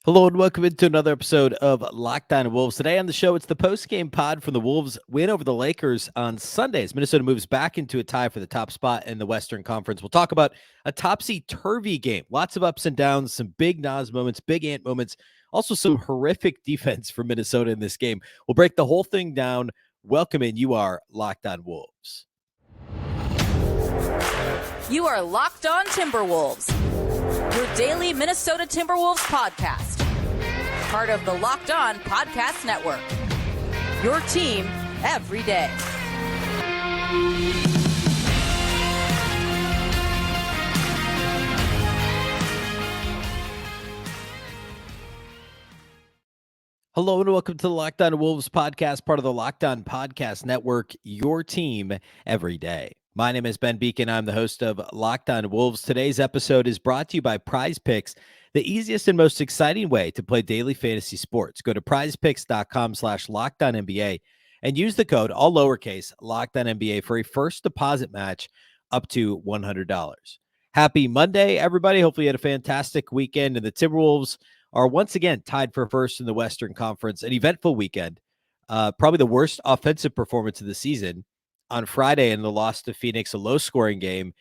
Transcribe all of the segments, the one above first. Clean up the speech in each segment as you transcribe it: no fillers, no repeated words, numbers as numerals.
Hello and welcome into another episode of Locked On Wolves. Today on the show, it's the post-game pod from the Wolves win over the Lakers on Sunday as Minnesota moves back into a tie for the top spot in the Western Conference. We'll talk about a topsy-turvy game. Lots of ups and downs, some big Naz moments, big Ant moments, also some horrific defense from Minnesota in this game. We'll break the whole thing down. Welcome in. You are Locked On Wolves. You are Locked On Timberwolves, your daily Minnesota Timberwolves podcast. Part of the Locked On Podcast Network. Your team every day. Hello and welcome to the Locked On Wolves podcast, part of the Locked On Podcast Network, your team every day. My name is Ben Beecken. I'm the host of Locked On Wolves. Today's episode is brought to you by Prize Picks, the easiest and most exciting way to play daily fantasy sports. Go to prizepicks.com/LockedOnNBA and use the code, all lowercase, LockedOnNBA for a first deposit match up to $100. Happy Monday, everybody. Hopefully you had a fantastic weekend, and the Timberwolves are once again tied for first in the Western Conference. An eventful weekend, probably the worst offensive performance of the season on Friday in the loss to Phoenix, a low-scoring game,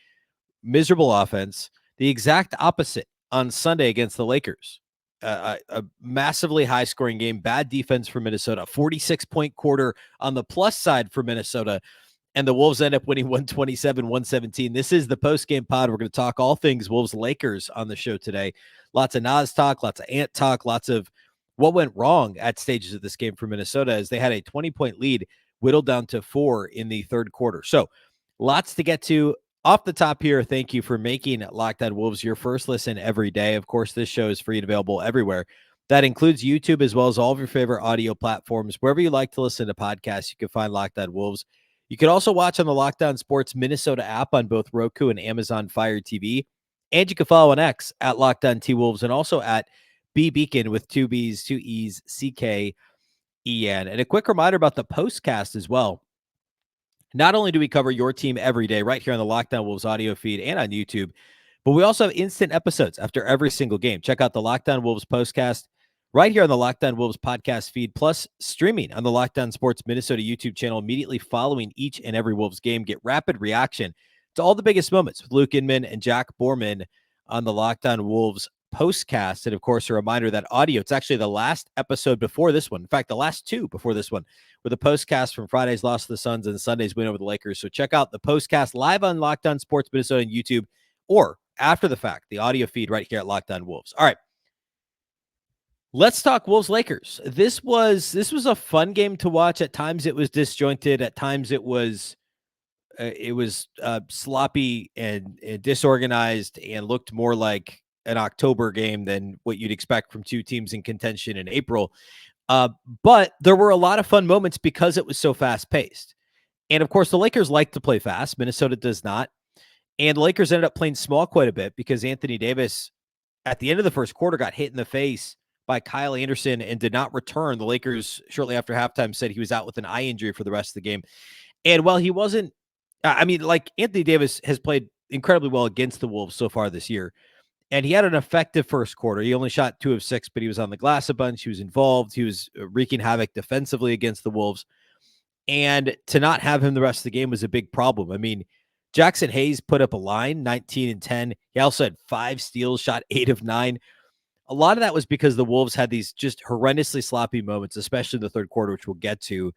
miserable offense. The exact opposite on Sunday against the Lakers, a massively high-scoring game, bad defense for Minnesota, 46-point quarter on the plus side for Minnesota, and the Wolves end up winning 127-117. This is the post-game pod. We're going to talk all things Wolves-Lakers on the show today. Lots of Naz talk, lots of Ant talk, lots of what went wrong at stages of this game for Minnesota as they had a 20-point lead whittled down to 4 in the third quarter. So lots to get to. Off the top here, thank you for making Locked On Wolves your first listen every day. Of course, this show is free and available everywhere. That includes YouTube as well as all of your favorite audio platforms. Wherever you like to listen to podcasts, you can find Locked On Wolves. You can also watch on the Locked On Sports Minnesota app on both Roku and Amazon Fire TV. And you can follow on X at Locked On T-Wolves and also at Beecken with 2 B's, 2 E's, C-K-E-N. And a quick reminder about the postcast as well. Not only do we cover your team every day right here on the Locked On Wolves audio feed and on YouTube, but we also have instant episodes after every single game. Check out the Locked On Wolves postcast right here on the Locked On Wolves podcast feed, plus streaming on the Locked On Sports Minnesota YouTube channel immediately following each and every Wolves game. Get rapid reaction to all the biggest moments with Luke Inman and Jack Borman on the Locked On Wolves postcast. And of course, a reminder that audio, it's actually the last episode before this one. In fact, the last two before this one, with a postcast from Friday's loss to the Suns and Sunday's win over the Lakers. So check out the postcast live on Locked On Sports Minnesota and YouTube, or after the fact, the audio feed right here at Locked On Wolves. All right. Let's talk Wolves-Lakers. This was a fun game to watch. At times it was disjointed. At times it was sloppy and disorganized and looked more like an October game than what you'd expect from two teams in contention in April. But there were a lot of fun moments because it was so fast-paced. And, of course, the Lakers like to play fast. Minnesota does not. And the Lakers ended up playing small quite a bit because Anthony Davis, at the end of the first quarter, got hit in the face by Kyle Anderson and did not return. The Lakers, shortly after halftime, said he was out with an eye injury for the rest of the game. And while he wasn't, Anthony Davis has played incredibly well against the Wolves so far this year. And he had an effective first quarter. He only shot 2 of 6, but he was on the glass a bunch. He was involved. He was wreaking havoc defensively against the Wolves. And to not have him the rest of the game was a big problem. I mean, Jackson Hayes put up a line, 19 and 10. He also had 5 steals, shot 8 of 9. A lot of that was because the Wolves had these just horrendously sloppy moments, especially in the third quarter, which we'll get to.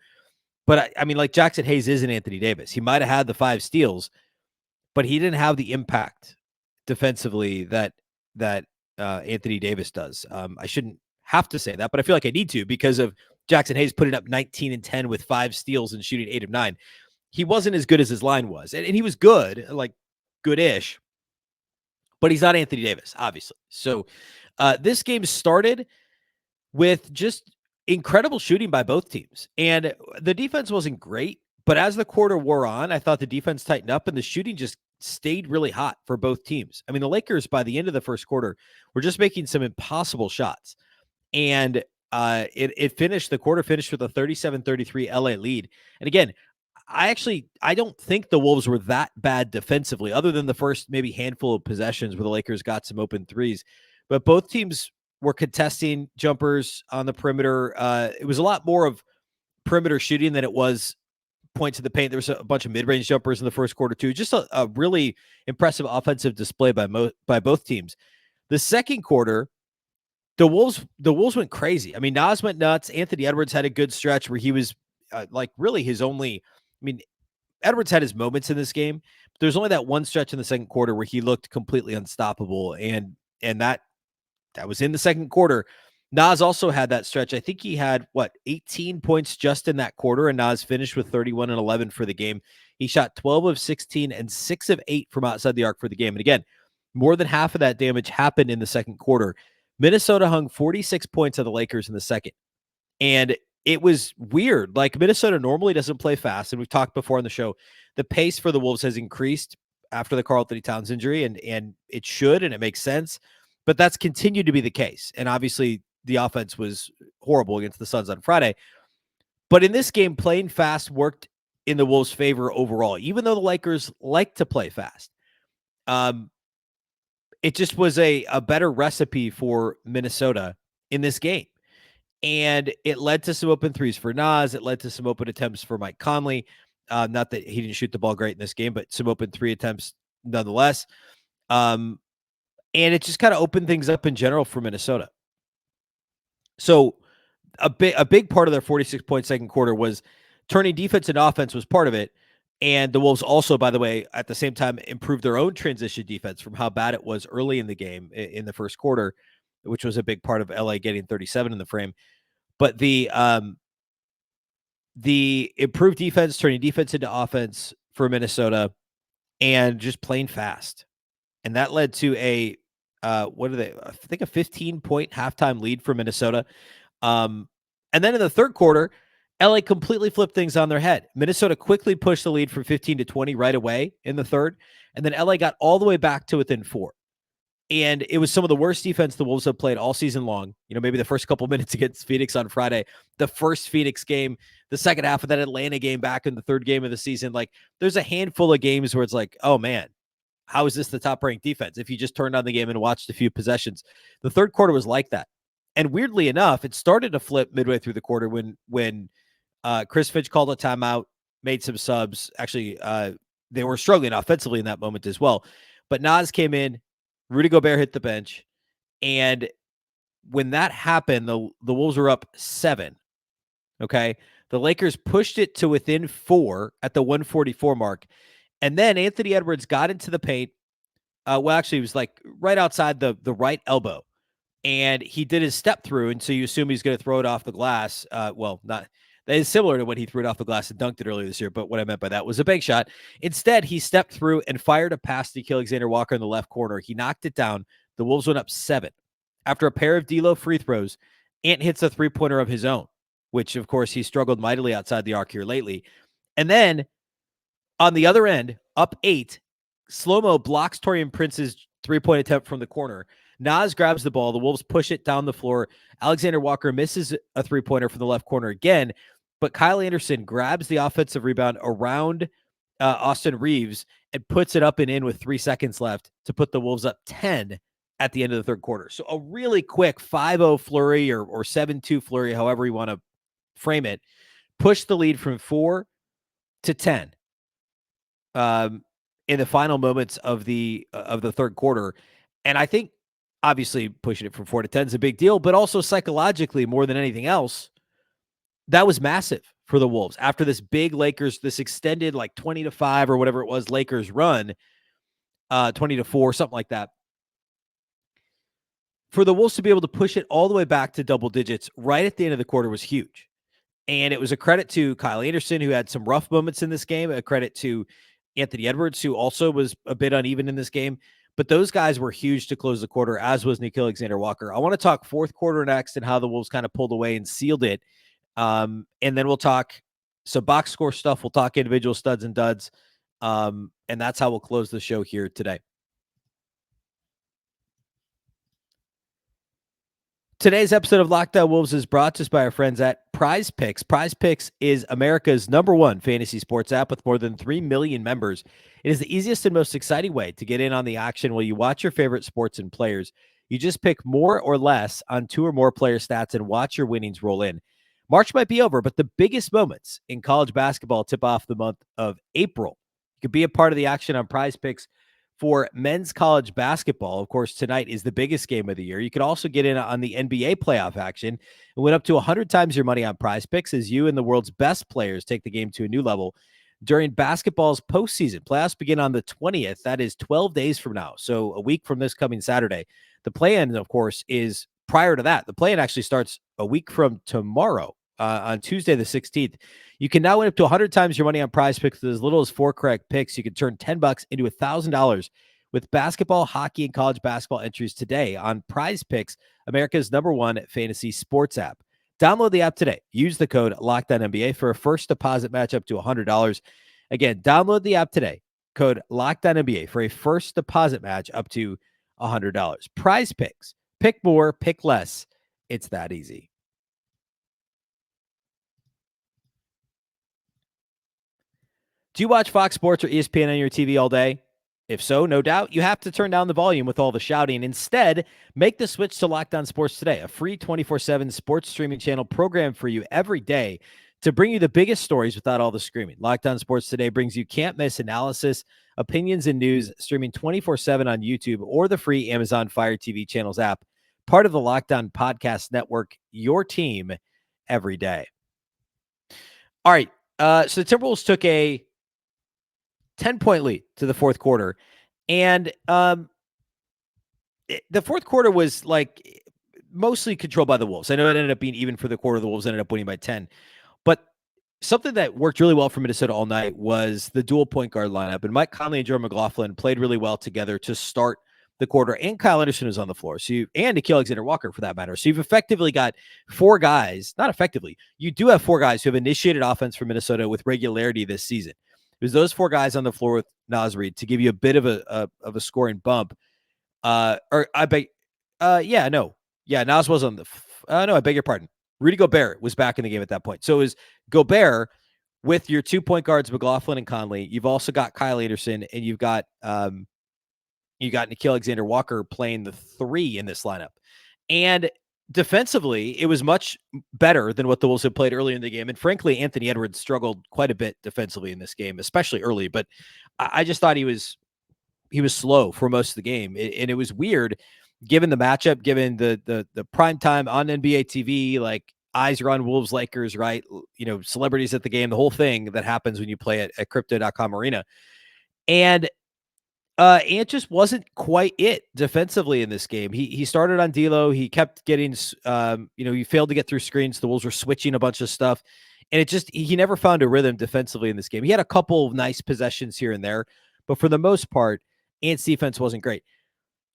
But I mean, like, Jackson Hayes isn't Anthony Davis. He might have had the 5 steals, but he didn't have the impact defensively that Anthony Davis does. I shouldn't have to say that, but I feel like I need to because of Jackson Hayes putting up 19 and 10 with 5 steals and shooting 8 of 9. He wasn't as good as his line was, and he was good, like good-ish, but he's not Anthony Davis, obviously. So this game started with just incredible shooting by both teams, and the defense wasn't great, but as the quarter wore on, I thought the defense tightened up and the shooting just stayed really hot for both teams. I mean, the Lakers, by the end of the first quarter, were just making some impossible shots. And the quarter finished with a 37-33 LA lead. And again, I don't think the Wolves were that bad defensively, other than the first maybe handful of possessions where the Lakers got some open threes. But both teams were contesting jumpers on the perimeter. It was a lot more of perimeter shooting than it was points to the paint. There was a bunch of mid-range jumpers in the first quarter too. Just a really impressive offensive display by both teams. The second quarter, the Wolves went crazy. I mean, Naz went nuts. Anthony Edwards had a good stretch where he was really his only. I mean, Edwards had his moments in this game, but there's only that one stretch in the second quarter where he looked completely unstoppable, and that was in the second quarter. Naz also had that stretch. I think he had 18 points just in that quarter, and Naz finished with 31 and 11 for the game. He shot 12 of 16 and 6 of 8 from outside the arc for the game. And again, more than half of that damage happened in the second quarter. Minnesota hung 46 points on the Lakers in the second. And it was weird. Like, Minnesota normally doesn't play fast. And we've talked before on the show, the pace for the Wolves has increased after the Karl-Anthony Towns injury, and it should, and it makes sense. But that's continued to be the case. And obviously the offense was horrible against the Suns on Friday. But in this game, playing fast worked in the Wolves' favor overall, even though the Lakers like to play fast. It just was a better recipe for Minnesota in this game. And it led to some open threes for Naz. It led to some open attempts for Mike Conley. Not that he didn't shoot the ball great in this game, but some open three attempts nonetheless. And it just kind of opened things up in general for Minnesota. So a big part of their 46-point second quarter was turning defense into offense was part of it. And the Wolves also, by the way, at the same time, improved their own transition defense from how bad it was early in the game in the first quarter, which was a big part of LA getting 37 in the frame. But the improved defense, turning defense into offense for Minnesota, and just playing fast. And that led to I think a 15-point halftime lead for Minnesota. And then in the third quarter, LA completely flipped things on their head. Minnesota quickly pushed the lead from 15 to 20 right away in the third. And then LA got all the way back to within 4. And it was some of the worst defense the Wolves have played all season long. Maybe the first couple minutes against Phoenix on Friday, the first Phoenix game, the second half of that Atlanta game back in the third game of the season. Like, there's a handful of games where it's like, oh man, how is this the top ranked defense? If you just turned on the game and watched a few possessions, the third quarter was like that. And weirdly enough, it started to flip midway through the quarter when Chris Finch called a timeout, made some subs. Actually, they were struggling offensively in that moment as well. But Naz came in, Rudy Gobert hit the bench, and when that happened, the Wolves were up 7. Okay, the Lakers pushed it to within 4 at the 144 mark, and then Anthony Edwards got into the paint. Actually, it was like right outside the right elbow, and he did his step through, and so you assume he's going to throw it off the glass. Not. That is similar to when he threw it off the glass and dunked it earlier this year, but what I meant by that was a bank shot. Instead, he stepped through and fired a pass to Alexander Walker in the left corner. He knocked it down. The Wolves went up 7. After a pair of D'Lo free throws, Ant hits a three-pointer of his own, which, of course, he struggled mightily outside the arc here lately. And then, on the other end, up 8, Slow-mo blocks Taurean Prince's three-point attempt from the corner. Naz grabs the ball. The Wolves push it down the floor. Alexander Walker misses a three-pointer from the left corner again, but Kyle Anderson grabs the offensive rebound around Austin Reeves and puts it up and in with 3 seconds left to put the Wolves up 10 at the end of the third quarter. So a really quick 5-0 flurry or 7-2 flurry, however you want to frame it, pushed the lead from 4 to 10 in the final moments of the third quarter. And I think obviously pushing it from 4 to 10 is a big deal, but also psychologically more than anything else, that was massive for the Wolves after this big Lakers, this extended like 20-5 or whatever it was, Lakers run, 20-4, something like that. For the Wolves to be able to push it all the way back to double digits right at the end of the quarter was huge. And it was a credit to Kyle Anderson, who had some rough moments in this game, a credit to Anthony Edwards, who also was a bit uneven in this game. But those guys were huge to close the quarter, as was Nickeil Alexander-Walker. I want to talk fourth quarter next and how the Wolves kind of pulled away and sealed it. And then we'll talk some box score stuff. We'll talk individual studs and duds. And that's how we'll close the show here today. Today's episode of Locked On Wolves is brought to us by our friends at Prize Picks. Prize Picks is America's #1 fantasy sports app with more than 3 million members. It is the easiest and most exciting way to get in on the action while you watch your favorite sports and players. You just pick more or less on 2 or more player stats and watch your winnings roll in. March might be over, but the biggest moments in college basketball tip off the month of April. You could be a part of the action on Prize Picks for men's college basketball. Of course, tonight is the biggest game of the year. You could also get in on the NBA playoff action and win up to 100 times your money on Prize Picks as you and the world's best players take the game to a new level during basketball's postseason. Playoffs begin on the 20th. That is 12 days from now. So a week from this coming Saturday. The play-in, of course, is prior to that. The play-in actually starts a week from tomorrow on Tuesday, the 16th. You can now win up to 100 times your money on Prize Picks with as little as 4 correct picks. You can turn $10 into $1,000 with basketball, hockey, and college basketball entries today on Prize Picks, America's #1 fantasy sports app. Download the app today. Use the code LOCKEDONNBA for a first deposit match up to $100. Again, download the app today. Code LOCKEDONNBA for a first deposit match up to $100. Prize Picks. Pick more, pick less. It's that easy. Do you watch Fox Sports or ESPN on your TV all day? If so, no doubt you have to turn down the volume with all the shouting. Instead, make the switch to Locked On Sports Today, a free 24/7 sports streaming channel programmed for you every day to bring you the biggest stories without all the screaming. Locked On Sports Today brings you can't-miss analysis, opinions, and news streaming 24/7 on YouTube or the free Amazon Fire TV channels app, part of the Locked On Podcast Network, your team every day. All right, so the Timberwolves took a 10-point lead to the fourth quarter. And the fourth quarter was like mostly controlled by the Wolves. I know it ended up being even for the quarter. The Wolves ended up winning by 10. But something that worked really well for Minnesota all night was the dual point guard lineup. And Mike Conley and Jordan McLaughlin played really well together to start the quarter. And Kyle Anderson was on the floor. And Nickeil Alexander-Walker for that matter. So you've effectively got 4 guys, not effectively, you do have 4 guys who have initiated offense for Minnesota with regularity this season. It was those 4 guys on the floor with Naz Reid to give you a bit of a scoring bump. Naz was on the. I beg your pardon. Rudy Gobert was back in the game at that point. So it was Gobert with your 2 point guards, McLaughlin and Conley. You've also got Kyle Anderson, and you've got Nickeil Alexander-Walker playing the 3 in this lineup. And defensively, it was much better than what the Wolves had played earlier in the game. And frankly, Anthony Edwards struggled quite a bit defensively in this game, especially early. But I just thought he was slow for most of the game. And it was weird given the matchup, given the prime time on NBA TV, like eyes are on Wolves Lakers, right? You know, celebrities at the game, the whole thing that happens when you play at Crypto.com Arena. And Ant just wasn't quite it defensively in this game. He started on D'Lo. He kept getting, he failed to get through screens. The Wolves were switching a bunch of stuff. And he never found a rhythm defensively in this game. He had a couple of nice possessions here and there, but for the most part, Ant's defense wasn't great.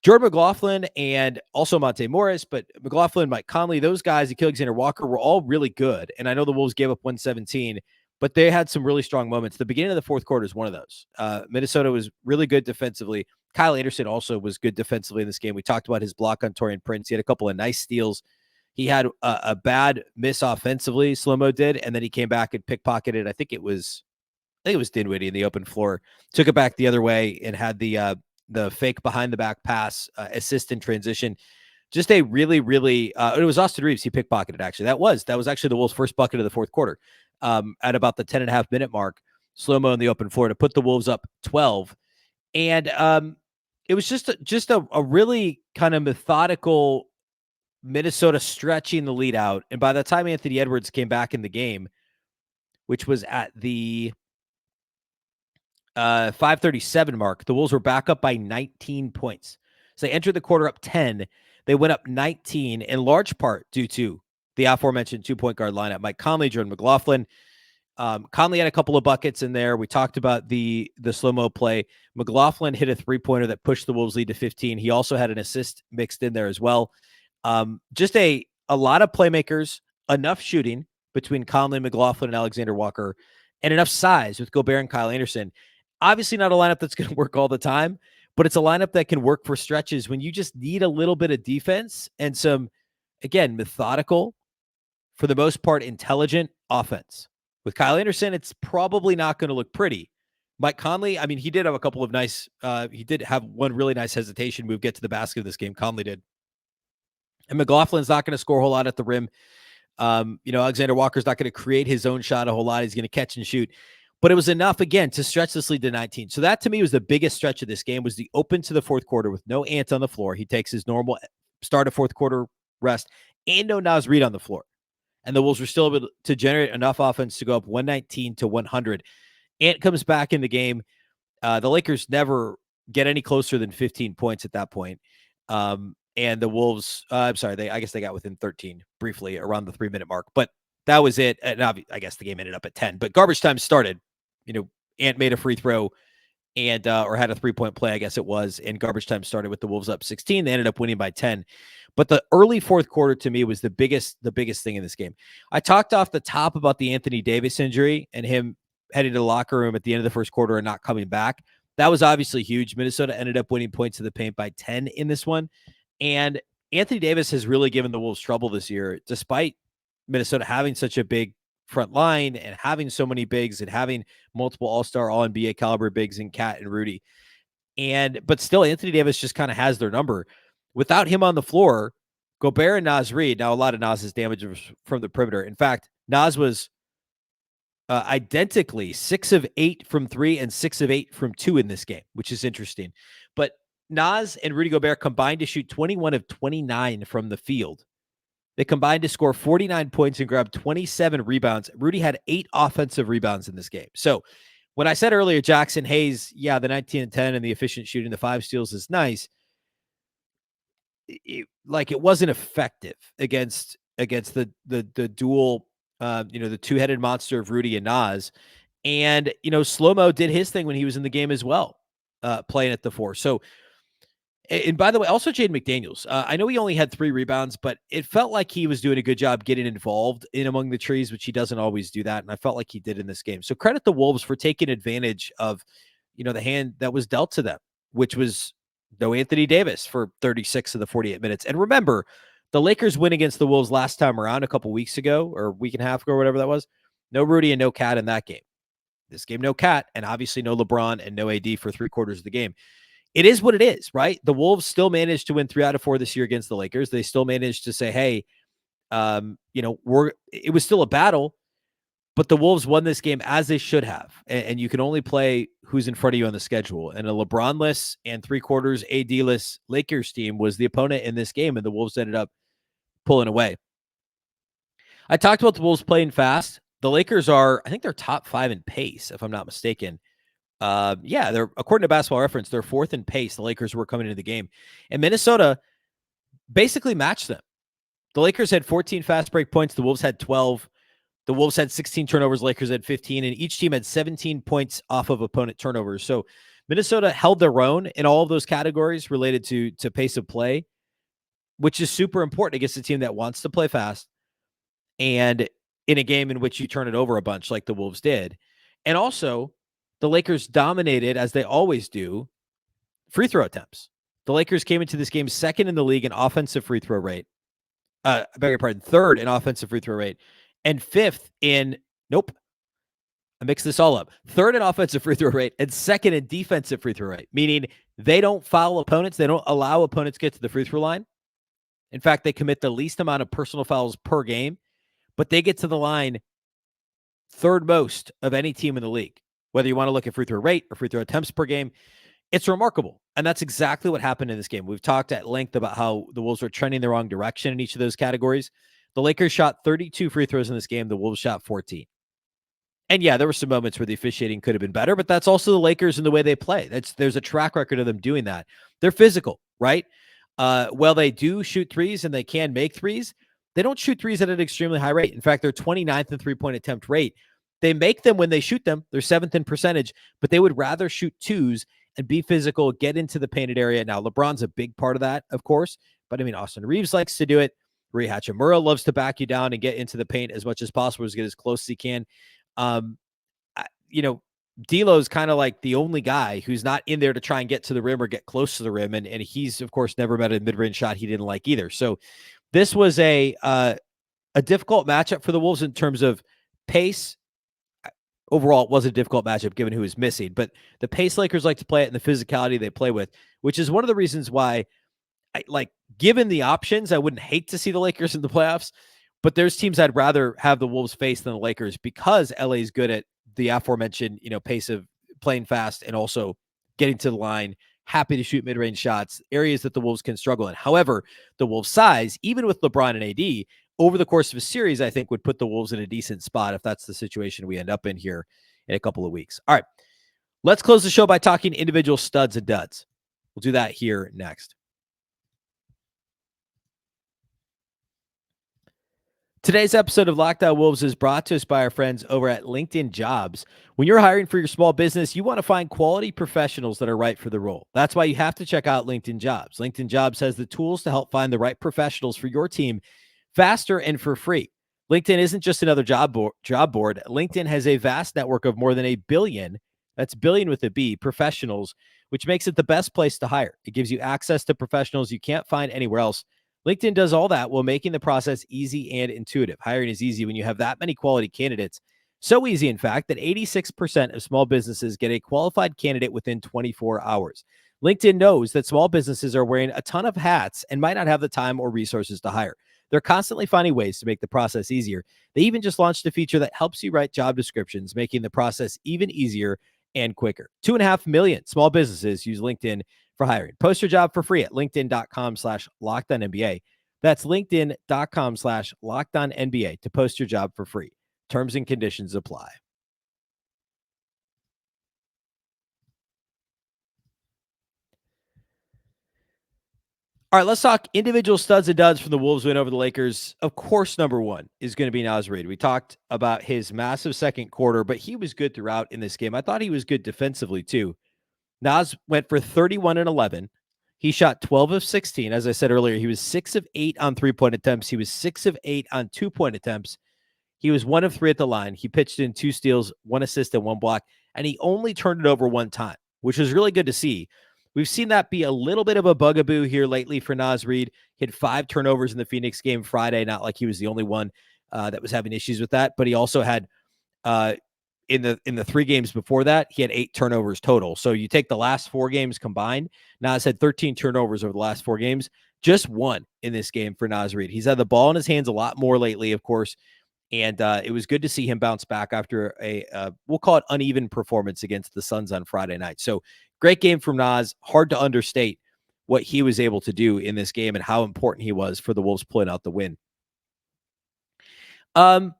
Jordan McLaughlin and also Monte Morris, but McLaughlin, Mike Conley, those guys, Nickeil Alexander-Walker were all really good. And I know the Wolves gave up 117, but they had some really strong moments. The beginning of the fourth quarter is one of those. Minnesota was really good defensively. Kyle Anderson also was good defensively in this game. We talked about his block on Taurean Prince. He had a couple of nice steals. He had a bad miss offensively, Slow-Mo did, and then he came back and pickpocketed. I think it was Dinwiddie in the open floor. Took it back the other way and had the fake behind the back pass assist in transition. Just a really, really it was Austin Reeves. He pickpocketed actually. That was actually the Wolves' first bucket of the fourth quarter. At about the 10.5 minute mark, Slow-Mo in the open floor to put the Wolves up 12. And it was just a really kind of methodical Minnesota stretching the lead out. And by the time Anthony Edwards came back in the game, which was at the 5:37 mark, the Wolves were back up by 19 points. So they entered the quarter up 10. They went up 19 in large part due to the aforementioned 2-point guard lineup. Mike Conley, Jordan McLaughlin. Conley had a couple of buckets in there. We talked about the slow-mo play. McLaughlin hit a 3-pointer that pushed the Wolves lead to 15. He also had an assist mixed in there as well. Just a lot of playmakers, enough shooting between Conley, McLaughlin, and Alexander-Walker, and enough size with Gobert and Kyle Anderson. Obviously not a lineup that's going to work all the time, but it's a lineup that can work for stretches when you just need a little bit of defense and some, again, methodical, for the most part, intelligent offense. With Kyle Anderson, it's probably not going to look pretty. Mike Conley, I mean, he did have a couple of nice, he did have one really nice hesitation move get to the basket of this game. Conley did. And McLaughlin's not going to score a whole lot at the rim. Alexander Walker's not going to create his own shot a whole lot. He's going to catch and shoot. But it was enough, again, to stretch this lead to 19. So that, to me, was the biggest stretch of this game, was the open to the fourth quarter with no Ant on the floor. He takes his normal start of fourth quarter rest and no Naz Reid on the floor. And the Wolves were still able to generate enough offense to go up 119 to 100. Ant comes back in the game. The Lakers never get any closer than 15 points at that point. And the Wolves, I guess they got within 13 briefly around the 3-minute mark, but that was it. And I guess the game ended up at 10, but garbage time started. Ant made a free throw and, or had a 3-point play, I guess it was. And garbage time started with the Wolves up 16. They ended up winning by 10. But the early fourth quarter to me was the biggest thing in this game. I talked off the top about the Anthony Davis injury and him heading to the locker room at the end of the first quarter and not coming back. That was obviously huge. Minnesota ended up winning points to the paint by 10 in this one. And Anthony Davis has really given the Wolves trouble this year, despite Minnesota having such a big front line and having so many bigs and having multiple all-star, all-NBA caliber bigs in Cat and Rudy. But still, Anthony Davis just kind of has their number. Without him on the floor, Gobert and Naz Reid, now a lot of Naz's damage was from the perimeter. In fact, Naz was identically 6 of 8 from 3 and 6 of 8 from 2 in this game, which is interesting. But Naz and Rudy Gobert combined to shoot 21 of 29 from the field. They combined to score 49 points and grab 27 rebounds. Rudy had 8 offensive rebounds in this game. So when I said earlier, Jackson Hayes, yeah, the 19 and 10 and the efficient shooting, the 5 steals is nice. It wasn't effective against the dual, the two-headed monster of Rudy and Naz. And, Slow-Mo did his thing when he was in the game as well, playing at the 4. So, and by the way, also Jaden McDaniels. I know he only had 3 rebounds, but it felt like he was doing a good job getting involved in among the trees, which he doesn't always do that. And I felt like he did in this game. So credit the Wolves for taking advantage of, the hand that was dealt to them, which was no Anthony Davis for 36 of the 48 minutes. And remember, the Lakers win against the Wolves last time around a couple weeks ago or a week and a half ago or whatever that was. No Rudy and no Cat in that game. This game, no Cat, and obviously no LeBron and no AD for 3/4 of the game. It is what it is, right? The Wolves still managed to win 3 out of 4 this year against the Lakers. They still managed to say, hey, it was still a battle, but the Wolves won this game as they should have. And you can only play who's in front of you on the schedule. And a LeBron-less and 3/4 AD-less Lakers team was the opponent in this game, and the Wolves ended up pulling away. I talked about the Wolves playing fast. The Lakers I think they're top 5 in pace, if I'm not mistaken. They're, according to Basketball Reference, they're 4th in pace. The Lakers were coming into the game, and Minnesota basically matched them. The Lakers had 14 fast break points. The Wolves had 12. The Wolves had 16 turnovers. Lakers had 15, and each team had 17 points off of opponent turnovers. So Minnesota held their own in all of those categories related to pace of play, which is super important against a team that wants to play fast and in a game in which you turn it over a bunch like the Wolves did. And also, the Lakers dominated, as they always do, free throw attempts. The Lakers came into this game 2nd in the league in offensive free throw rate. I beg your pardon, 3rd in offensive free throw rate, and 5th in, I mixed this all up. 3rd in offensive free throw rate and 2nd in defensive free throw rate, meaning they don't foul opponents. They don't allow opponents to get to the free throw line. In fact, they commit the least amount of personal fouls per game, but they get to the line 3rd most of any team in the league. Whether you want to look at free throw rate or free throw attempts per game, it's remarkable. And that's exactly what happened in this game. We've talked at length about how the Wolves were trending the wrong direction in each of those categories. The Lakers shot 32 free throws in this game. The Wolves shot 14. And yeah, there were some moments where the officiating could have been better, but that's also the Lakers and the way they play. There's a track record of them doing that. They're physical, right? While they do shoot threes and they can make threes, they don't shoot threes at an extremely high rate. In fact, they're 29th in 3-point attempt rate. They make them when they shoot them. They're 7th in percentage, but they would rather shoot 2s and be physical, get into the painted area. Now, LeBron's a big part of that, of course, but I mean, Austin Reeves likes to do it. Rui Hachimura loves to back you down and get into the paint as much as possible, as get as close as he can. D'Lo's kind of like the only guy who's not in there to try and get to the rim or get close to the rim. And he's, of course, never met a mid-range shot he didn't like either. So this was a difficult matchup for the Wolves in terms of pace. Overall, it was a difficult matchup given who was missing, but the pace Lakers like to play it and the physicality they play with, which is one of the reasons why given the options, I wouldn't hate to see the Lakers in the playoffs, but there's teams I'd rather have the Wolves face than the Lakers because LA is good at the aforementioned, pace of playing fast and also getting to the line, happy to shoot mid-range shots, areas that the Wolves can struggle in. However, the Wolves' size, even with LeBron and AD, over the course of a series, I think would put the Wolves in a decent spot if that's the situation we end up in here in a couple of weeks. All right, let's close the show by talking individual studs and duds. We'll do that here next. Today's episode of Locked On Wolves is brought to us by our friends over at LinkedIn Jobs. When you're hiring for your small business, you want to find quality professionals that are right for the role. That's why you have to check out LinkedIn Jobs. LinkedIn Jobs has the tools to help find the right professionals for your team faster and for free. LinkedIn isn't just another job board. LinkedIn has a vast network of more than 1 billion, that's billion with a B, professionals, which makes it the best place to hire. It gives you access to professionals you can't find anywhere else. LinkedIn does all that while making the process easy and intuitive. Hiring is easy when you have that many quality candidates. So easy, in fact, that 86% of small businesses get a qualified candidate within 24 hours. LinkedIn knows that small businesses are wearing a ton of hats and might not have the time or resources to hire. They're constantly finding ways to make the process easier. They even just launched a feature that helps you write job descriptions, making the process even easier and quicker. 2.5 million small businesses use LinkedIn for hiring. Post your job for free at linkedin.com/LockedOnNBA. That's linkedin.com/LockedOnNBA to post your job for free. Terms and conditions apply. All right, let's talk individual studs and duds from the Wolves win over the Lakers. Of course, number one is going to be Naz Reid. We talked about his massive second quarter, but he was good throughout in this game. I thought he was good defensively too. Naz went for 31 and 11. He shot 12 of 16. As I said earlier, he was 6 of 8 on 3-point attempts. He was 6 of 8 on 2-point attempts. He was 1 of 3 at the line. He pitched in 2 steals, 1 assist, and 1 block, and he only turned it over 1 time, which was really good to see. We've seen that be a little bit of a bugaboo here lately for Naz Reid. He had 5 turnovers in the Phoenix game Friday, not like he was the only one that was having issues with that, but he also had in the 3 games before that, he had 8 turnovers total. So you take the last 4 games combined, Naz had 13 turnovers over the last 4 games, just 1 in this game for Naz Reid. He's had the ball in his hands a lot more lately, of course, and it was good to see him bounce back after a we'll call it uneven performance against the Suns on Friday night. So great game from Naz. Hard to understate what he was able to do in this game and how important he was for the Wolves pulling out the win. I'm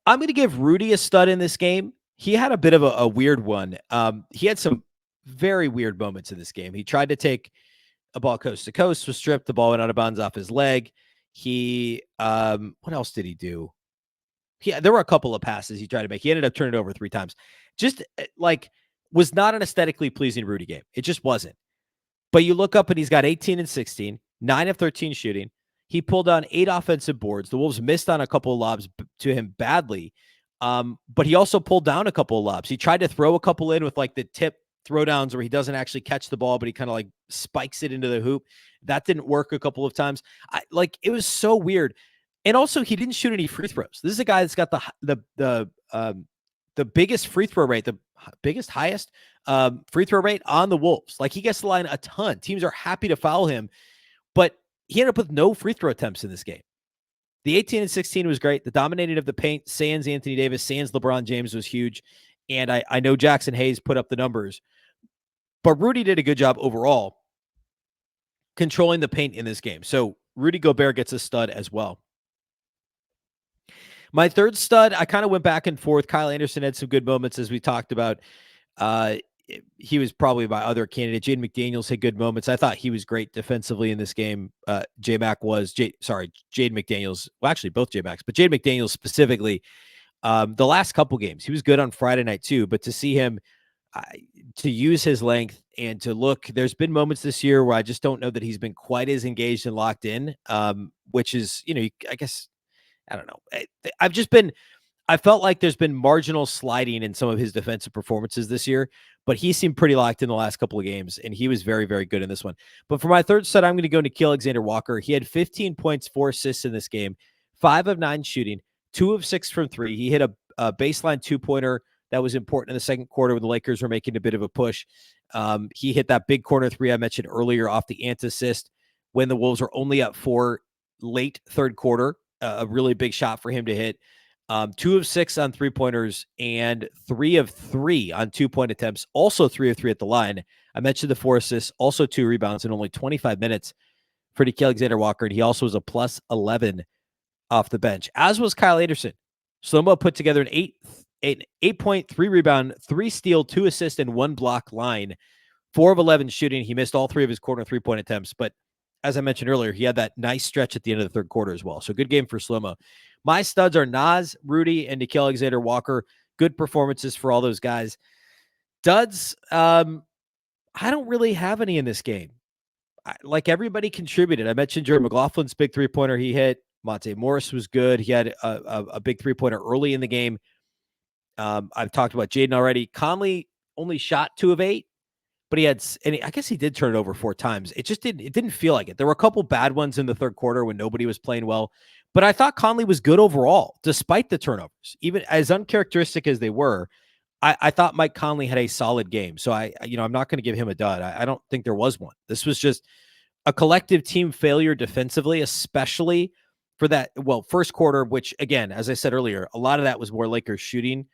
going to give Rudy a stud in this game. He had a bit of a weird one. He had some very weird moments in this game. He tried to take a ball coast to coast, was stripped. The ball went out of bounds off his leg. He, what else did he do? There were a couple of passes he tried to make. He ended up turning it over 3 times. Just was not an aesthetically pleasing Rudy game. It just wasn't. But you look up and he's got 18 and 16, 9 of 13 shooting. He pulled down 8 offensive boards. The Wolves missed on a couple of lobs to him badly. But he also pulled down a couple of lobs. He tried to throw a couple in with the tip throwdowns where he doesn't actually catch the ball, but he kind of spikes it into the hoop. That didn't work a couple of times. It was so weird. And also he didn't shoot any free throws. This is a guy that's got the biggest free throw rate, the highest free throw rate on the Wolves. He gets the line a ton. Teams are happy to foul him, but he ended up with no free throw attempts in this game. The 18 and 16 was great. The dominating of the paint, sans Anthony Davis, sans LeBron James was huge. And I know Jackson Hayes put up the numbers, but Rudy did a good job overall controlling the paint in this game. So Rudy Gobert gets a stud as well. My third stud, I kind of went back and forth. Kyle Anderson had some good moments, as we talked about. He was probably my other candidate. Jaden McDaniels had good moments. I thought he was great defensively in this game. Jaden McDaniels. Well, actually, both J-Macs, but Jaden McDaniels specifically. The last couple games, he was good on Friday night too. But to see him to use his length and to look, there's been moments this year where I just don't know that he's been quite as engaged and locked in, which is, I guess, I don't know. I felt like there's been marginal sliding in some of his defensive performances this year, but he seemed pretty locked in the last couple of games, and he was very, very good in this one. But for my third set, I'm going to go Nickeil Alexander-Walker. He had 15 points, 4 assists in this game, 5 of 9 shooting, 2 of 6 from 3. He hit a baseline 2-pointer that was important in the second quarter when the Lakers were making a bit of a push. He hit that big corner 3 I mentioned earlier off the Ant assist. when the Wolves were only up 4 late third quarter. A really big shot for him to hit. 2 of 6 on 3-pointers and 3 of 3 on 2-point attempts. Also 3 of 3 at the line. I mentioned the 4 assists, also 2 rebounds in only 25 minutes for Nickeil Alexander-Walker. And he also was a plus 11 off the bench, as was Kyle Anderson. Slow-mo put together an 8.3 rebound, 3 steal, 2 assist, and 1 block line. 4 of 11 shooting. He missed all 3 of his corner 3-point attempts, but as I mentioned earlier, he had that nice stretch at the end of the third quarter as well. So good game for Slow-mo. My studs are Naz, Rudy, and Nickeil Alexander-Walker. Good performances for all those guys. Duds, I don't really have any in this game. Like, everybody contributed. I mentioned Jordan McLaughlin's big 3-pointer he hit. Monte Morris was good. He had a big 3-pointer early in the game. I've talked about Jaden already. Conley only shot 2 of 8. But I guess he did turn it over 4 times. It didn't feel like it. There were a couple bad ones in the third quarter when nobody was playing well. But I thought Conley was good overall, despite the turnovers. Even as uncharacteristic as they were, I thought Mike Conley had a solid game. So I'm not going to give him a dud. I don't think there was one. This was just a collective team failure defensively, especially for that, first quarter, which, again, as I said earlier, a lot of that was more Lakers shooting.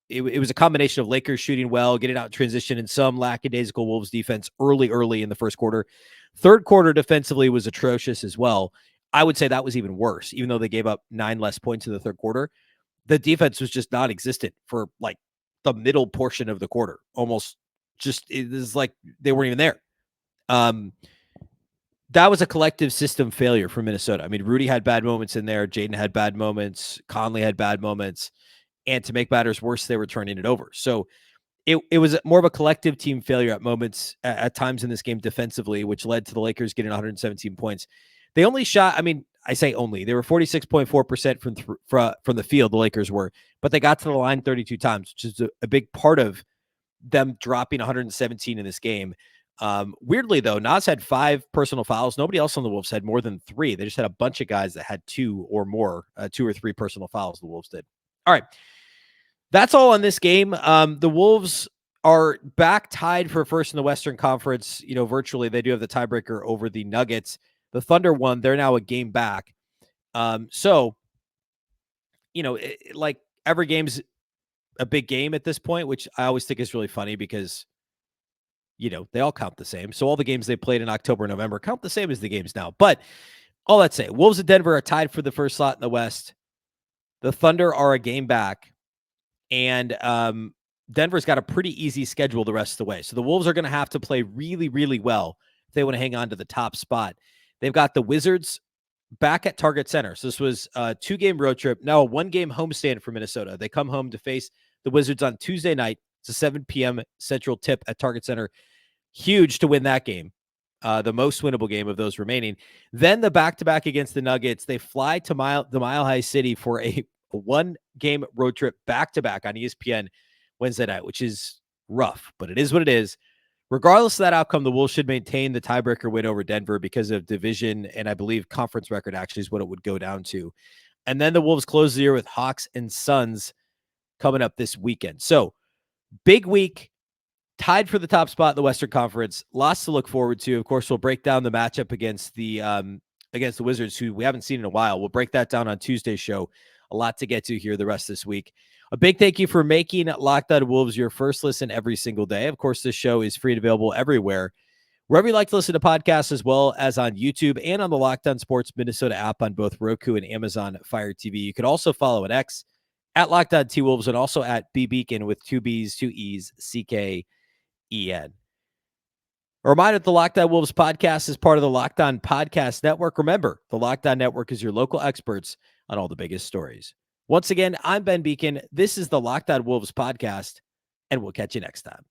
It was a combination of Lakers shooting well, getting out in transition, and some lackadaisical Wolves defense early in the first quarter. Third quarter defensively was atrocious as well. I would say that was even worse, even though they gave up 9 less points in the third quarter. The defense was just non-existent for like the middle portion of the quarter. Almost just, it is like they weren't even there. That was a collective system failure for Minnesota. I mean, Rudy had bad moments in there. Jaden had bad moments. Conley had bad moments. And to make matters worse, they were turning it over. So it was more of a collective team failure at moments, at times in this game defensively, which led to the Lakers getting 117 points. They only shot, I say only, they were 46.4% from the field, the Lakers were, but they got to the line 32 times, which is a big part of them dropping 117 in this game. Weirdly, though, Naz had 5 personal fouls. Nobody else on the Wolves had more than 3. They just had a bunch of guys that had 2 or more, 2 or 3 personal fouls, the Wolves did. All right. That's all on this game. The Wolves are back tied for first in the Western Conference. Virtually, they do have the tiebreaker over the Nuggets. The Thunder won. They're now a game back. Like every game's a big game at this point, which I always think is really funny because, they all count the same. So all the games they played in October and November count the same as the games now. But all that say, Wolves and Denver are tied for the first slot in the West. The Thunder are a game back. And Denver's got a pretty easy schedule the rest of the way. So the Wolves are going to have to play really, really well if they want to hang on to the top spot. They've got the Wizards back at Target Center. So this was a 2-game road trip. Now a 1-game homestand for Minnesota. They come home to face the Wizards on Tuesday night. It's a 7 p.m. Central tip at Target Center. Huge to win that game. The most winnable game of those remaining. Then the back-to-back against the Nuggets. They fly to the Mile High City for a 1-game road trip back-to-back on ESPN Wednesday night, which is rough, but it is what it is. Regardless of that outcome, the Wolves should maintain the tiebreaker win over Denver because of division, and I believe conference record actually is what it would go down to. And then the Wolves close the year with Hawks and Suns coming up this weekend. So, big week, tied for the top spot in the Western Conference. Lots to look forward to. Of course, we'll break down the matchup against the Wizards, who we haven't seen in a while. We'll break that down on Tuesday's show. A lot to get to here the rest of this week. A big thank you for making Locked On Wolves your first listen every single day. Of course, this show is free and available everywhere, wherever you like to listen to podcasts, as well as on YouTube and on the Locked On Sports Minnesota app on both Roku and Amazon Fire TV. You can also follow at X at Locked On T-Wolves and also at Beecken with 2 B's, 2 E's, CKEN. A reminder that the Locked On Wolves podcast is part of the Locked On Podcast Network. Remember, the Locked On Network is your local experts on all the biggest stories. Once again, I'm Ben Beecken. This is the Locked On Wolves podcast, and we'll catch you next time.